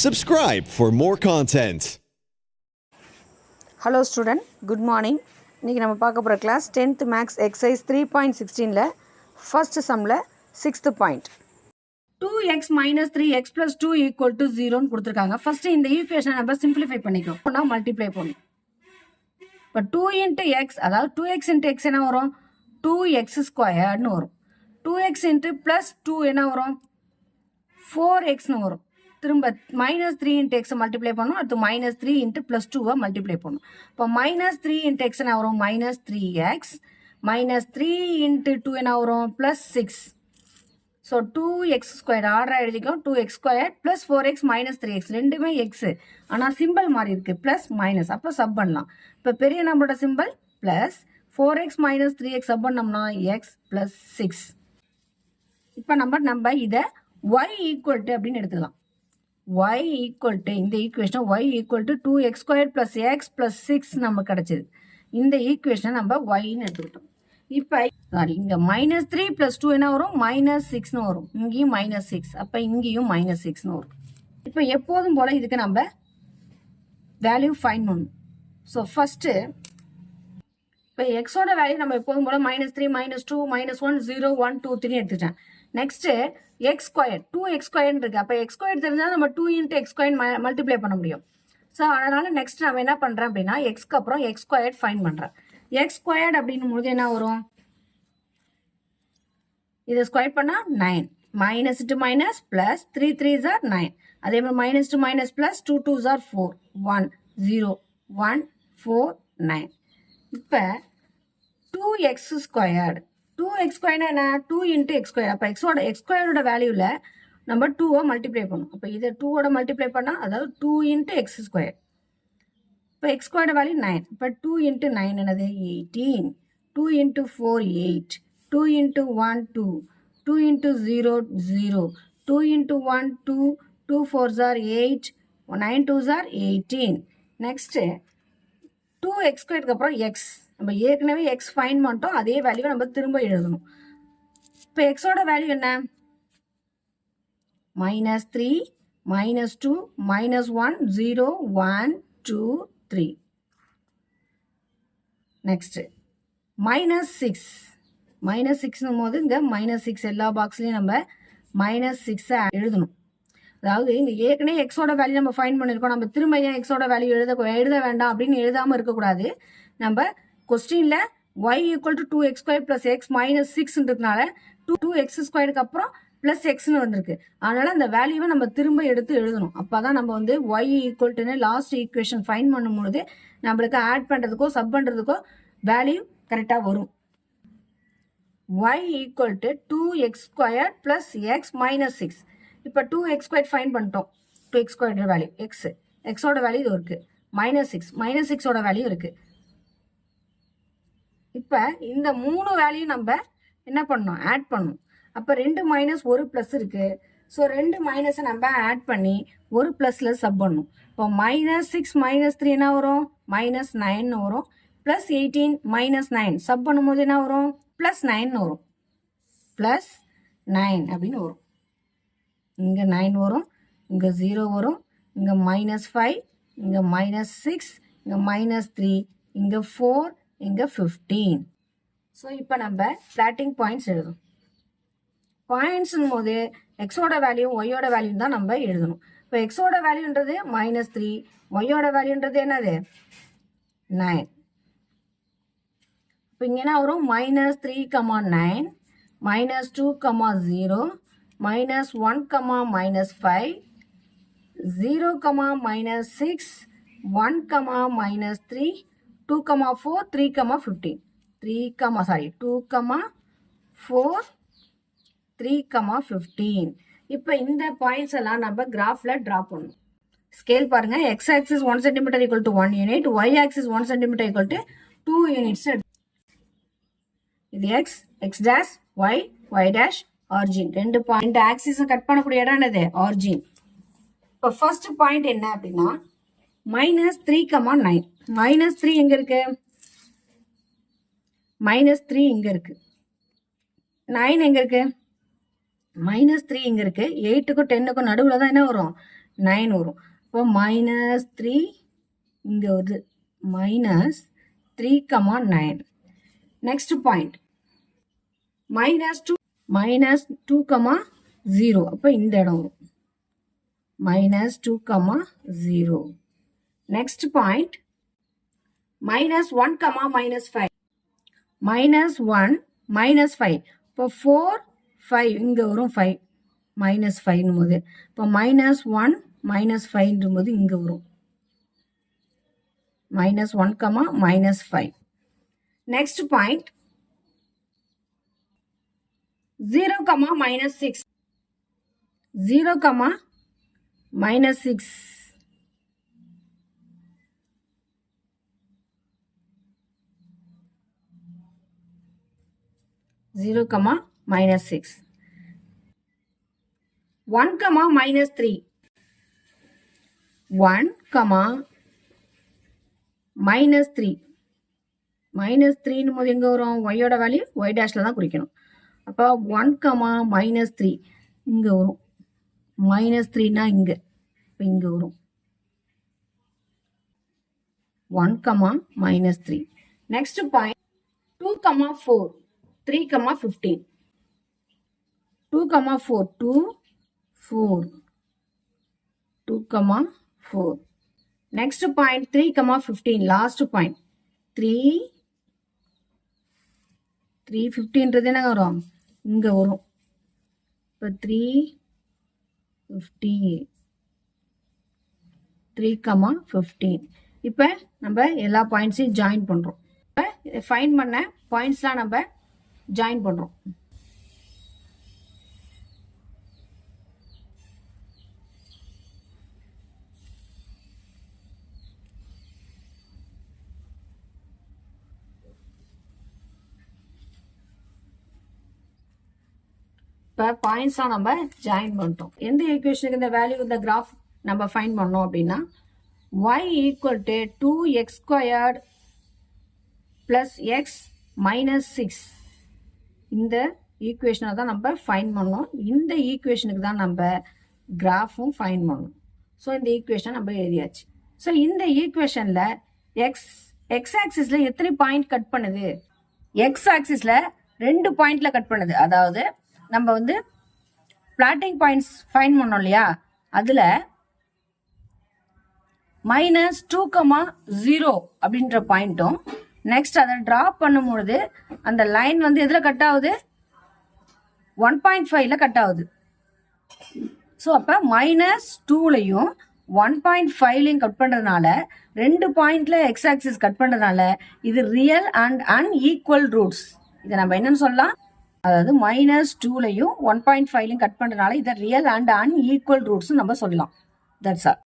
Subscribe for more content. Hello student, good morning. இன்னைக்கு நம்ம பார்க்க போற class 10th maths exercise 3.16ல first sumல 6th point 2x minus 3x plus 2 equal to 0 ன்னு கொடுத்திருக்காங்க. first இந்த ஈக்குவேஷனை நம்ம simplify பண்ணிக்கிறோம். now multiply பண்ணும். இப்போ 2 into x அதாவது 2x into x என்ன வரும் 2x squared ன்னு வரும். 2x into plus 2 என்ன வரும் 4x ன்னு வரும். திரும்ப minus 3 into x மல்டிப்ளை பண்ணும். அடுத்து minus 3 into plus 2 மல்டிப்ளை பண்ணும். இப்போ minus 3 into x என்ன வரும் minus 3x minus 3 into 2 என்ன வரும் plus 6. ஸோ 2x ஸ்கொயர் ஆர்டராக எழுதிக்கும் 2x square plus 4x minus 3x ரெண்டுமே x. ஆனால் சிம்பிள் மாறி இருக்கு plus minus. அப்போ சப் பண்ணலாம். இப்போ பெரிய நம்பரோட simple plus 4x minus 3x sub பண்ணோம்னா x plus 6. இப்போ நம்ம இதை y equal to அப்படின்னு எடுத்துக்கலாம். y equal to இந்த equation y equal to 2x squared plus x plus 6 நமக்கு கிடைச்சது. இந்த ஈக்குவேஷன் நம்ம yன்னு எடுத்துக்கிட்டோம். இப்போ சாரி இங்க minus 3 plus 2 என்ன வரும் minus 6ன்னு வரும். இங்கேயும் minus 6. அப்போ இங்கேயும் minus 6ன்னு வரும். இப்போ எப்போதும் போல இதுக்கு நம்ம வேல்யூ ஃபைண்ட் பண்ணணும். ஸோ ஃபர்ஸ்ட் இப்போ எக்ஸோட வேல்யூ நம்ம எப்போதும் போல minus 3 minus 2 minus 1 0 1 2 3 எடுத்துட்டேன். நெக்ஸ்ட் எக்ஸ் ஸ்கொயர் 2x ஸ்கொயர்னு இருக்கு. அப்போ எக்ஸ் ஸ்கொயர் தெரிஞ்சால் நம்ம 2 into x ஸ்கொயர் மல்டிப்ளை பண்ண முடியும். ஸோ அதனால நெக்ஸ்ட் நம்ம என்ன பண்ணுறேன் அப்படின்னா எக்ஸ்க்கு அப்புறம் எக்ஸ் ஸ்கொயர் ஃபைண்ட் பண்ணுறேன். எக்ஸ் ஸ்கொயர்ட் அப்படின்னும் போது என்ன வரும் இதை ஸ்கொயர் பண்ணால் 9 minus to minus plus 3 3s are 9. அதே மாதிரி minus to minus plus 2 2s are 4 1 0 1 4 9. இப்போ 2x ஸ்கொயர்டு 2x ஸ்கொயர்னா என்ன 2 into x ஸ்கொயர். அப்போ எக்ஸ் ஸ்கொயரோட வேல்யூவில் நம்ம 2 மல்டிப்ளை பண்ணும். அப்போ இதை 2 மல்டிப்ளை பண்ணால் அதாவது 2 into x ஸ்கொயர். இப்போ எக்ஸ் ஸ்கொயரோட வேல்யூ 9. இப்போ 2 into 9 என்னது 18. 2 into 4 8. 2 into 1 2. 2 into 0 0. 2 into 1 2. 2 4s are 8. 9 2s are 18. Next 2x ஸ்கொயருக்கு அப்புறம் எக்ஸ் நம்ம ஏற்கனவே எக்ஸ் ஃபைன் பண்ணிட்டோம். அதே வேல்யூவை நம்ம திரும்ப எழுதணும். இப்போ எக்ஸோட வேல்யூ என்ன minus 3 minus 2 minus 1 0 1 2 3. Next minus 6 minus 6னும் போது இங்கே minus 6 எல்லா பாக்ஸ்லையும் நம்ம minus 6 எழுதணும். அதாவது இங்கே ஏற்கனவே எக்ஸோட வேல்யூ நம்ம ஃபைன் பண்ணியிருக்கோம். நம்ம திரும்ப ஏன் எக்ஸோட வேல்யூ எழுத வேண்டாம் அப்படின்னு எழுதாமல் இருக்கக்கூடாது. நம்ம கொஸ்டினில் y equal to 2x square plus x minus 6ன்றதுனால 2x ஸ்கொயருக்கு அப்புறம் ப்ளஸ் எக்ஸ்னு வந்திருக்கு. அதனால அந்த வேல்யூவை நம்ம திரும்ப எடுத்து எழுதணும். அப்போ தான் நம்ம வந்து y equal to last equation fine பண்ணும்பொழுது நம்மளுக்கு ஆட் பண்ணுறதுக்கோ சப் பண்ணுறதுக்கோ வேல்யூ கரெக்டாக வரும். y equal to 2x squared plus x minus 6. இப்போ 2x squared ஃபைன் பண்ணிட்டோம். 2x squared வேல்யூ எக்ஸ் எக்ஸோட வேல்யூ இது இருக்குது மைனஸ் 6 மைனஸ் 6ஓட வேல்யூ இருக்குது. இப்போ இந்த 3 வேல்யூ நம்ம என்ன பண்ணணும் ஆட் பண்ணணும். அப்போ 2 மைனஸ் 1 ப்ளஸ் இருக்குது. ஸோ 2 மைனஸை நம்ம ஆட் பண்ணி ஒரு ப்ளஸில் சப் பண்ணணும். இப்போ minus 6 minus 3 என்ன வரும் minus 9 வரும். ப்ளஸ் 18 minus 9 சப் பண்ணும்போது என்ன வரும் ப்ளஸ் 9 வரும். ப்ளஸ் 9 அப்படின்னு வரும். இங்கே 9 வரும், இங்கே 0 வரும், இங்கே minus 5, இங்கே minus 6, இங்கே minus 3, இங்கே 4, இங்கே 15. ஸோ இப்போ நம்ம ஃப்ளாட்டிங் பாயிண்ட்ஸ் எழுதணும். பாயிண்ட்ஸும் போது எக்ஸோட வேல்யூ ஒய்யோட வேல்யூ தான் நம்ம எழுதணும். இப்போ எக்ஸோட வேல்யூன்றது minus 3, ஒய்யோட வேல்யூன்றது என்னது 9. இப்போ இங்கே என்ன வரும் minus 3, 9, minus 2, 0, minus 1, minus 5, 0, minus 6, 1, minus 3, 2, 4, 3, 15. 2, 4, 3, 15. இப்போ இந்த பாயிண்ட்ஸ் எல்லாம் நம்ம கிராஃப்ல டிரா பண்ணணும். ஸ்கேல் பாருங்க x axis 1 cm equal to 1 unit, y axis 1 cm equal to 2 units. இது x, x dash, y, y dash, origin. ரெண்டு பாயிண்ட் ஆக்சிஸை கட் பண்ணக்கூடிய இடம் என்னது ஆரிஜின். இப்போ ஃபர்ஸ்ட் பாயிண்ட் என்ன அப்படின்னா minus 3, 9. minus 3 எங்க இருக்கு minus 3 இங்க இருக்கு. 9 எங்க இருக்கு -3 இங்க இருக்கு. 8க்கும் 10க்கும் நடுவுல தான் என்ன வரும் 9 வரும். இப்போ -3 இங்கே வருது, -3, நெக்ஸ்ட் பாயிண்ட் -2, -2, 0. அப்போ இந்த இடம் வரும், -2, 0. Next point -1, -5, -1, -5. இப்போ 4, 5 இங்கே வரும், 5 -5 போது, இப்போ -1, -5 போது இங்கே வரும், -1, -5. Next point 0, -6, 0, -6. -6, 1, -3, 1, -3. -3 போது எங்கே வரும், ஒய்யோட வேல்யூ ஒய் டேஷில் தான் குறிக்கணும். அப்போ 1, -3 இங்கே வரும், -3னா இங்கே, இப்போ இங்கே வரும் 1, -3. Next point 2, 4, 3, 15. 2, 4, 2, 4, 2, 4. Next point 3, 15. Last point 3, 15 என்ன வரும், இங்கே வரும். இப்போ 3, 15, 3, 15. இப்போ நம்ம எல்லா பாயிண்ட்ஸையும் ஜாயின் பண்ணுறோம். இப்போ ஃபைண்ட் பண்ண பாயிண்ட்ஸ்லாம் நம்ம ஜாயின் பண்ணுறோம். இப்போ பாயிண்ட்ஸ்லாம் நம்ம ஜாயின் பண்ணிட்டோம். எந்த ஈக்குவேஷனுக்கு இந்த வேல்யூ இந்த கிராஃப் நம்ம ஃபைண்ட் பண்ணோம் அப்படின்னா y = 2x² + x - 6 இந்த ஈக்குவேஷனை தான் நம்ம ஃபைண்ட் பண்ணோம். இந்த ஈக்குவேஷனுக்கு தான் நம்ம கிராஃபும் ஃபைண்ட் பண்ணணும். ஸோ இந்த ஈக்குவேஷனை நம்ம எழுதியாச்சு. ஸோ இந்த ஈக்குவேஷனில் எக்ஸ் ஆக்சிஸில் எத்தனை பாயிண்ட் கட் பண்ணுது, எக்ஸ் ஆக்சிஸில் 2 பாயிண்டில் கட் பண்ணுது. அதாவது நம்ம வந்து பிளாட்டிங் பாயிண்ட்ஸ் ஃபைண்ட் பண்ணோம் இல்லையா, அதில் -2, 0 அப்படின்ற பாயிண்ட்டும், நெக்ஸ்ட் அதை ட்ராப் பண்ணும்பொழுது அந்த லைன் வந்து எதில் கட் ஆகுது, 1.5ல கட் ஆகுது. ஸோ அப்போ -2லையும் 1.5லையும் கட் பண்ணுறதுனால 2 பாயிண்ட்ல எக்ஸ் ஆக்சிஸ் கட் பண்ணுறதுனால இது ரியல் அண்ட் அன்ஈக்குவல் ரூட்ஸ். இதை நம்ம என்னன்னு சொல்லலாம், அதாவது -2லையும் 1.5லையும் கட் பண்ணுறதுனால இதை ரியல் அண்ட் அன்ஈக்குவல் ரூட்ஸ் நம்ம சொல்லலாம். That's all.